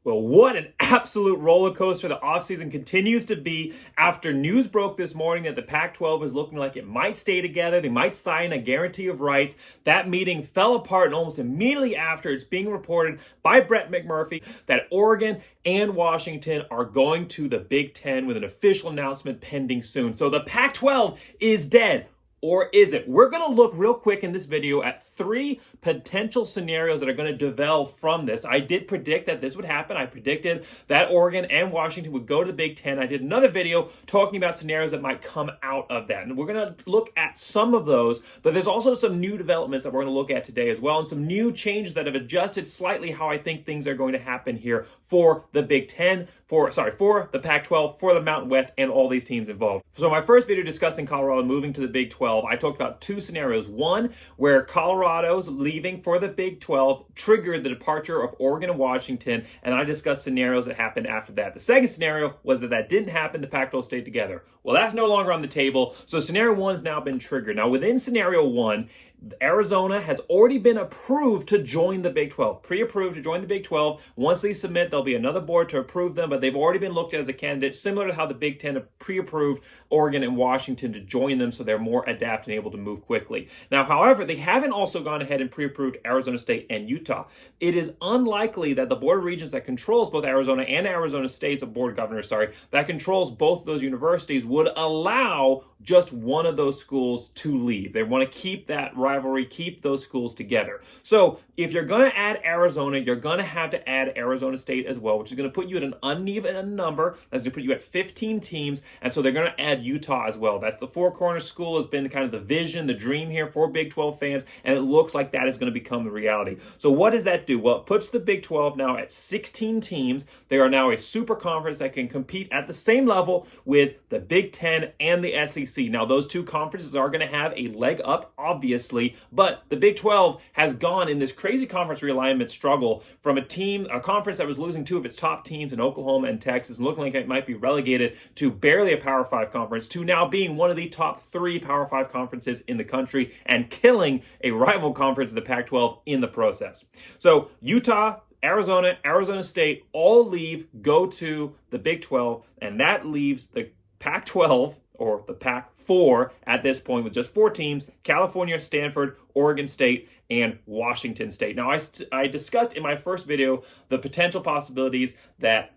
Well, what an absolute roller coaster the offseason continues to be after news broke this morning that the Pac-12 is looking like it might stay together. They might sign a guarantee of rights. That meeting fell apart, and almost immediately after, it's being reported by Brett McMurphy that Oregon and Washington are going to the Big Ten with an official announcement pending soon. So the Pac-12 is dead. Or is it? We're going to look real quick in this video at 3 potential scenarios that are going to develop from this. I did predict that this would happen. I predicted that Oregon and Washington would go to the Big Ten. I did another video talking about scenarios that might come out of that. And we're going to look at some of those, but there's also some new developments that we're going to look at today as well, and some new changes that have adjusted slightly how I think things are going to happen here for the Big Ten, for the Pac-12, for the Mountain West, and all these teams involved. So my first video discussing Colorado moving to the Big 12, I talked about 2 scenarios. One, where Colorado's leaving for the Big 12 triggered the departure of Oregon and Washington, and I discussed scenarios that happened after that. The second scenario was that didn't happen, the Pac-12 stayed together. Well, that's no longer on the table, so scenario 1 has now been triggered. Now, within scenario 1, Arizona has already been approved to join the Big 12, pre-approved to join the Big 12. Once they submit, there'll be another board to approve them, but they've already been looked at as a candidate, similar to how the Big 10 have pre-approved Oregon and Washington to join them, so they're more adept and able to move quickly. Now, however, they haven't also gone ahead and pre-approved Arizona State and Utah. It is unlikely that the Board of Regents that controls both Arizona and Arizona State's Board of Governors, that controls both those universities would allow just one of those schools to leave. They want to keep that rivalry, keep those schools together. So if you're going to add Arizona, you're going to have to add Arizona State as well, which is going to put you at an uneven number. That's going to put you at 15 teams, and so they're going to add Utah as well. That's the Four Corners School has been kind of the vision, the dream here for Big 12 fans, and it looks like that is going to become the reality. So what does that do? Well, it puts the Big 12 now at 16 teams. They are now a super conference that can compete at the same level with the Big 10 and the SEC. Now, those 2 conferences are going to have a leg up, obviously, but the Big 12 has gone in this crazy conference realignment struggle from a conference that was losing 2 of its top teams in Oklahoma and Texas and looking like it might be relegated to barely a Power 5 conference to now being one of the top 3 Power 5 conferences in the country and killing a rival conference, the Pac-12, in the process. So Utah, Arizona, Arizona State all leave, go to the Big 12, and that leaves the Pac-12, or the Pac-4 at this point, with just 4 teams: California, Stanford, Oregon State, and Washington State. Now, I discussed in my first video the potential possibilities that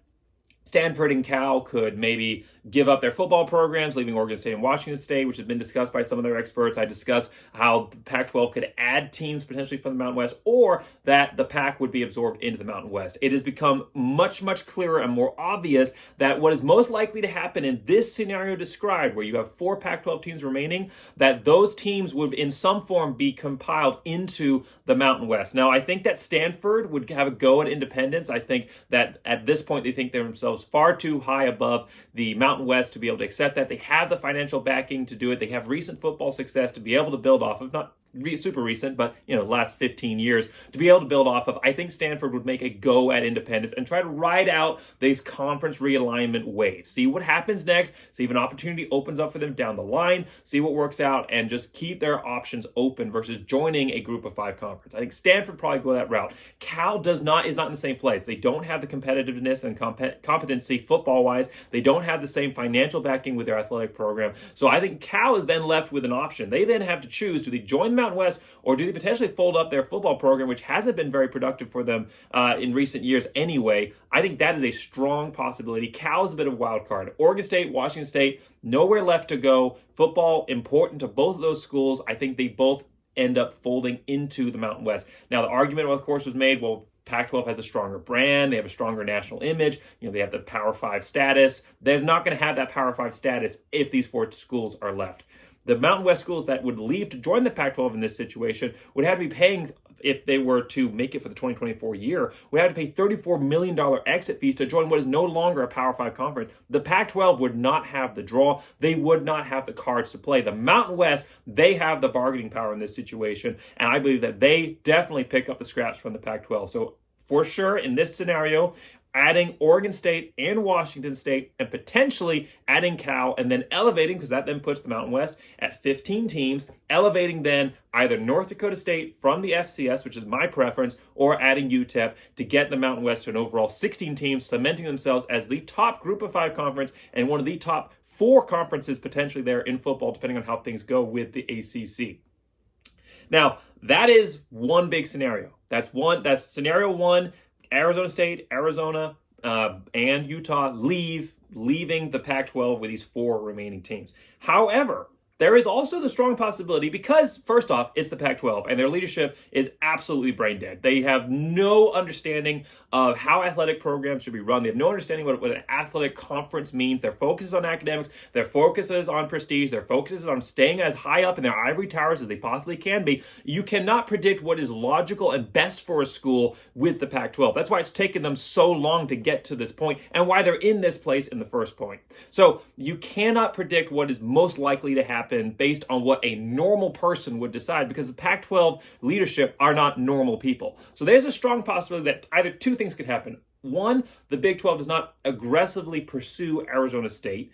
Stanford and Cal could maybe give up their football programs, leaving Oregon State and Washington State, which has been discussed by some of their experts. I discussed how the Pac-12 could add teams potentially from the Mountain West, or that the Pac would be absorbed into the Mountain West. It has become much, much clearer and more obvious that what is most likely to happen in this scenario described, where you have 4 Pac-12 teams remaining, that those teams would in some form be compiled into the Mountain West. Now, I think that Stanford would have a go at independence. I think that at this point they think themselves far too high above the Mountain West to be able to accept that. They have the financial backing to do it. They have recent football success to be able to build off of, not super recent, but last 15 years to be able to build off of. I think Stanford would make a go at independence and try to ride out these conference realignment waves. See what happens next, see if an opportunity opens up for them down the line, see what works out, and just keep their options open versus joining a group of 5 conference. I think Stanford probably go that route. Cal is not in the same place. They don't have the competitiveness and competency football-wise. They don't have the same financial backing with their athletic program. So I think Cal is then left with an option. They then have to choose, do they join the Mountain West, or do they potentially fold up their football program, which hasn't been very productive for them in recent years anyway? I think that is a strong possibility. Cal is a bit of a wild card. Oregon State, Washington State, nowhere left to go. Football important to both of those schools. I think they both end up folding into the Mountain West. Now, the argument, of course, was made, well, Pac-12 has a stronger brand. They have a stronger national image. They have the Power 5 status. They're not going to have that Power 5 status if these 4 schools are left. The Mountain West schools that would leave to join the Pac-12 in this situation would have to be paying, if they were to make it for the 2024 year, would have to pay $34 million exit fees to join what is no longer a Power 5 conference. The Pac-12 would not have the draw. They would not have the cards to play. The Mountain West, they have the bargaining power in this situation, and I believe that they definitely pick up the scraps from the Pac-12. So for sure, in this scenario, adding Oregon State and Washington State, and potentially adding Cal, and then elevating, because that then puts the Mountain West at 15 teams, elevating then either North Dakota State from the FCS, which is my preference, or adding UTEP to get the Mountain West to an overall 16 teams, cementing themselves as the top Group of 5 conference and one of the top 4 conferences potentially there in football, depending on how things go with the ACC. Now, that is one big scenario. That's scenario one. Arizona State, Arizona, and Utah leaving the Pac-12 with these 4 remaining teams. However, there is also the strong possibility, because first off, it's the Pac-12 and their leadership is absolutely brain dead. They have no understanding of how athletic programs should be run. They have no understanding what an athletic conference means. Their focus is on academics. Their focus is on prestige. Their focus is on staying as high up in their ivory towers as they possibly can be. You cannot predict what is logical and best for a school with the Pac-12. That's why it's taken them so long to get to this point and why they're in this place in the first point. So you cannot predict what is most likely to happen based on what a normal person would decide, because the Pac-12 leadership are not normal people. So there's a strong possibility that either two things could happen. One, the Big 12 does not aggressively pursue Arizona State,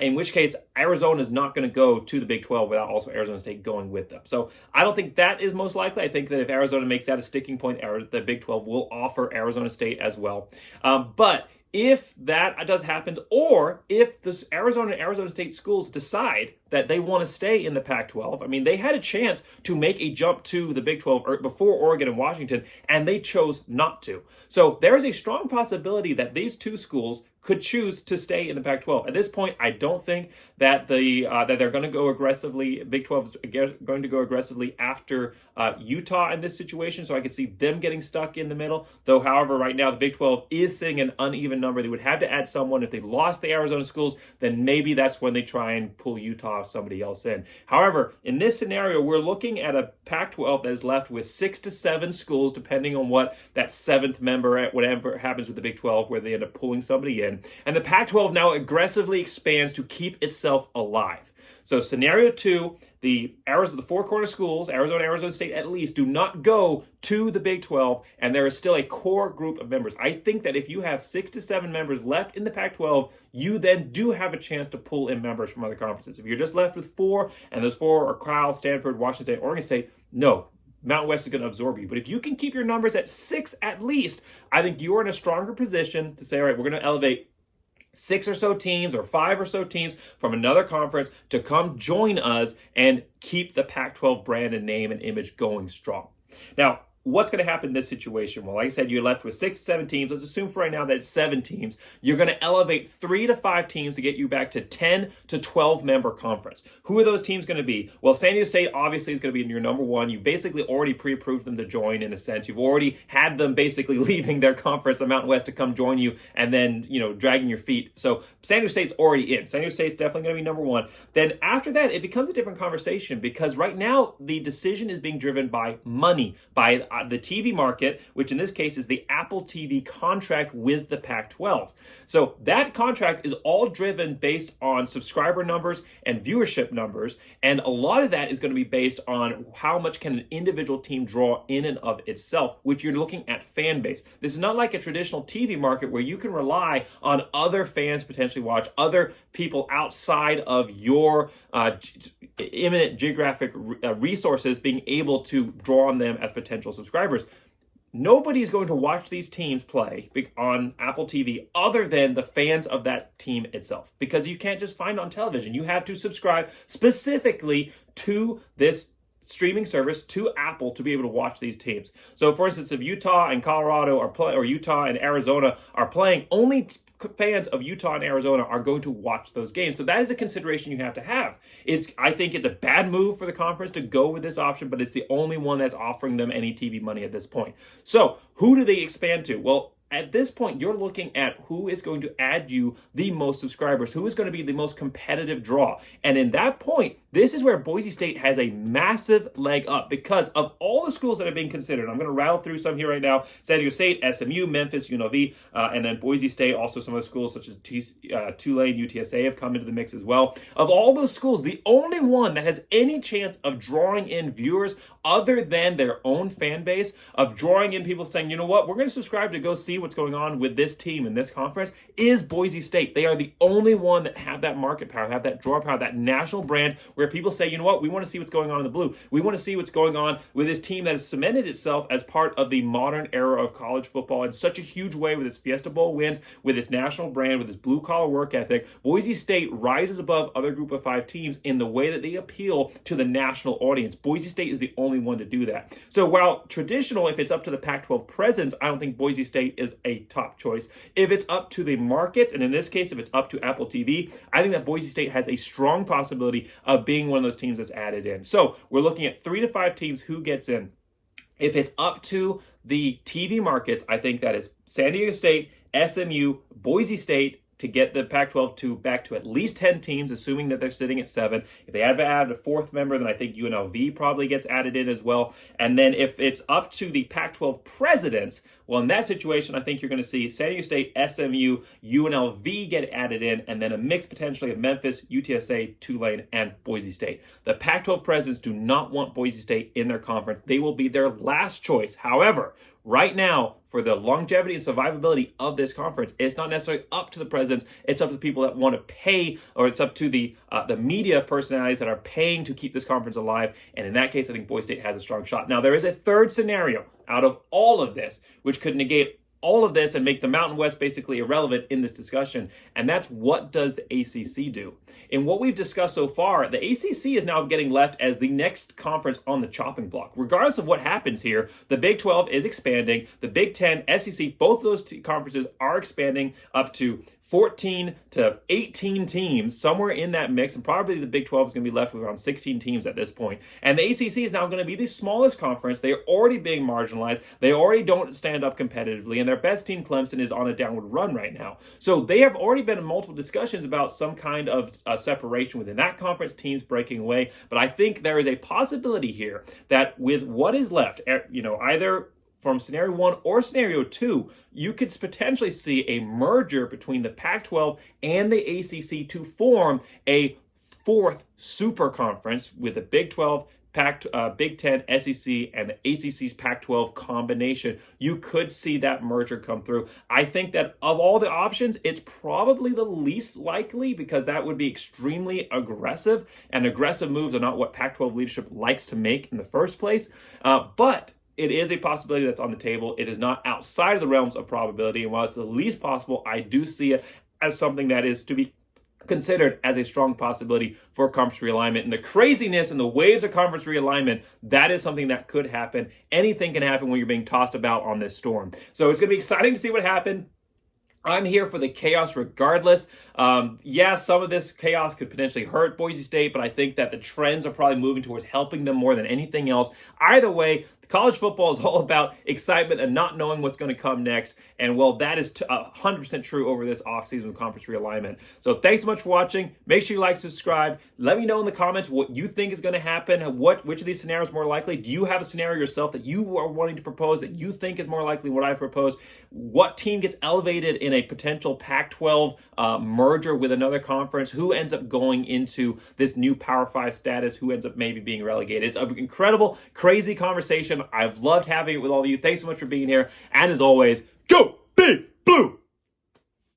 in which case Arizona is not going to go to the Big 12 without also Arizona State going with them. So I don't think that is most likely. I think that if Arizona makes that a sticking point, the Big 12 will offer Arizona State as well. But if that does happen, or if the Arizona and Arizona State schools decide that they want to stay in the Pac-12, I mean, they had a chance to make a jump to the Big 12 before Oregon and Washington, and they chose not to. So there is a strong possibility that these two schools could choose to stay in the Pac-12. At this point, I don't think that that they're going to go aggressively. Big 12 is going to go aggressively after Utah in this situation, so I could see them getting stuck in the middle. Though, however, right now the Big 12 is seeing an uneven number. They would have to add someone. If they lost the Arizona schools, then maybe that's when they try and pull Utah or somebody else in. However, in this scenario, we're looking at a Pac-12 that is left with 6 to 7 schools, depending on what that 7th member, whatever happens with the Big 12, where they end up pulling somebody in. And the Pac-12 now aggressively expands to keep itself alive. So scenario 2, the 4 corner schools, Arizona State at least, do not go to the Big 12, and there is still a core group of members. I think that if you have 6 to 7 members left in the Pac-12, you then do have a chance to pull in members from other conferences. If you're just left with 4, and those 4 are Cal, Stanford, Washington State, Oregon State, no. Mountain West is going to absorb you. But if you can keep your numbers at 6 at least, I think you're in a stronger position to say, all right, we're going to elevate 6 or so teams or 5 or so teams from another conference to come join us and keep the Pac-12 brand and name and image going strong. Now, what's going to happen in this situation? Well, like I said, you're left with 6 to 7 teams. Let's assume for right now that it's 7 teams. You're going to elevate 3 to 5 teams to get you back to 10 to 12 member conference. Who are those teams going to be? Well, San Diego State obviously is going to be in your number 1. You've basically already pre-approved them to join in a sense. You've already had them basically leaving their conference, the Mountain West, to come join you and then, dragging your feet. So San Diego State's already in. San Diego State's definitely going to be number 1. Then after that, it becomes a different conversation, because right now the decision is being driven by money, by the TV market, which in this case is the Apple TV contract with the Pac-12. So that contract is all driven based on subscriber numbers and viewership numbers, and a lot of that is going to be based on how much can an individual team draw in and of itself, which you're looking at fan base. This is not like a traditional TV market where you can rely on other fans potentially watch, other people outside of your imminent geographic resources being able to draw on them as potential subscribers. Nobody's going to watch these teams play on Apple TV other than the fans of that team itself, because you can't just find it on television. You have to subscribe specifically to this streaming service, to Apple, to be able to watch these teams. So for instance, if Utah and Colorado are playing, or Utah and Arizona are playing, only fans of Utah and Arizona are going to watch those games. So that is a consideration you have to have. I think it's a bad move for the conference to go with this option, but it's the only one that's offering them any TV money at this point. So who do they expand to? Well, at this point, you're looking at who is going to add you the most subscribers, who is going to be the most competitive draw. And in that point, this is where Boise State has a massive leg up, because of all the schools that are being considered. I'm going to rattle through some here right now. San Diego State, SMU, Memphis, UNLV, and then Boise State. Also some of the schools such as Tulane, UTSA have come into the mix as well. Of all those schools, the only one that has any chance of drawing in viewers other than their own fan base, of drawing in people saying, you know what, we're going to subscribe to go see what's going on with this team in this conference is Boise State. They are the only one that have that market power, have that draw power, that national brand where people say, you know what, we want to see what's going on in the blue. We want to see what's going on with this team that has cemented itself as part of the modern era of college football in such a huge way with its Fiesta Bowl wins, with its national brand, with its blue-collar work ethic. Boise State rises above other Group of 5 teams in the way that they appeal to the national audience. Boise State is the only one to do that. So while traditional, if it's up to the Pac-12 presidents, I don't think Boise State is a top choice. If it's up to the markets, and in this case, if it's up to Apple TV, I think that Boise State has a strong possibility of being one of those teams that's added in. So we're looking at 3 to 5 teams who gets in. If it's up to the TV markets, I think that is San Diego State, SMU, Boise State, to get the Pac-12 back to at least 10 teams, assuming that they're sitting at 7. If they add a 4th member, then I think UNLV probably gets added in as well. And then if it's up to the Pac-12 presidents, well, in that situation, I think you're going to see San Diego State, SMU, UNLV get added in, and then a mix potentially of Memphis, UTSA, Tulane, and Boise State. The Pac-12 presidents do not want Boise State in their conference. They will be their last choice. However, right now, for the longevity and survivability of this conference, it's not necessarily up to the presidents. It's up to the people that want to pay, or it's up to the media personalities that are paying to keep this conference alive. And in that case, I think Boise State has a strong shot. Now, there is a third scenario out of all of this, which could negate all of this and make the Mountain West basically irrelevant in this discussion. And that's, what does the ACC do? In what we've discussed so far, the ACC is now getting left as the next conference on the chopping block. Regardless of what happens here, the Big 12 is expanding. The Big 10, SEC, both of those conferences are expanding up to 14 to 18 teams, somewhere in that mix, and probably the Big 12 is going to be left with around 16 teams at this point. And the ACC is now going to be the smallest conference. They are already being marginalized. They already don't stand up competitively, and their best team, Clemson, is on a downward run right now. So they have already been in multiple discussions about some kind of separation within that conference, teams breaking away. But I think there is a possibility here that with what is left, either from scenario 1 or scenario 2, you could potentially see a merger between the Pac-12 and the ACC to form a 4th super conference with the Big 12, Big 10, SEC, and the ACC's Pac-12 combination. You could see that merger come through. I think that of all the options, it's probably the least likely, because that would be extremely aggressive, and aggressive moves are not what Pac-12 leadership likes to make in the first place. But it is a possibility that's on the table. It is not outside of the realms of probability. And while it's the least possible, I do see it as something that is to be considered as a strong possibility for conference realignment. And the craziness and the waves of conference realignment, that is something that could happen. Anything can happen when you're being tossed about on this storm. So it's going to be exciting to see what happens. I'm here for the chaos regardless. Some of this chaos could potentially hurt Boise State, but I think that the trends are probably moving towards helping them more than anything else. Either way, college football is all about excitement and not knowing what's going to come next. And well, that is 100% true over this offseason with conference realignment. So thanks so much for watching. Make sure you like, subscribe. Let me know in the comments what you think is going to happen. Which of these scenarios is more likely? Do you have a scenario yourself that you are wanting to propose that you think is more likely what I proposed? What team gets elevated in a potential Pac-12 merger with another conference? Who ends up going into this new Power 5 status? Who ends up maybe being relegated? It's an incredible, crazy conversation. I've loved having it with all of you. Thanks so much for being here. And as always, go Big Blue!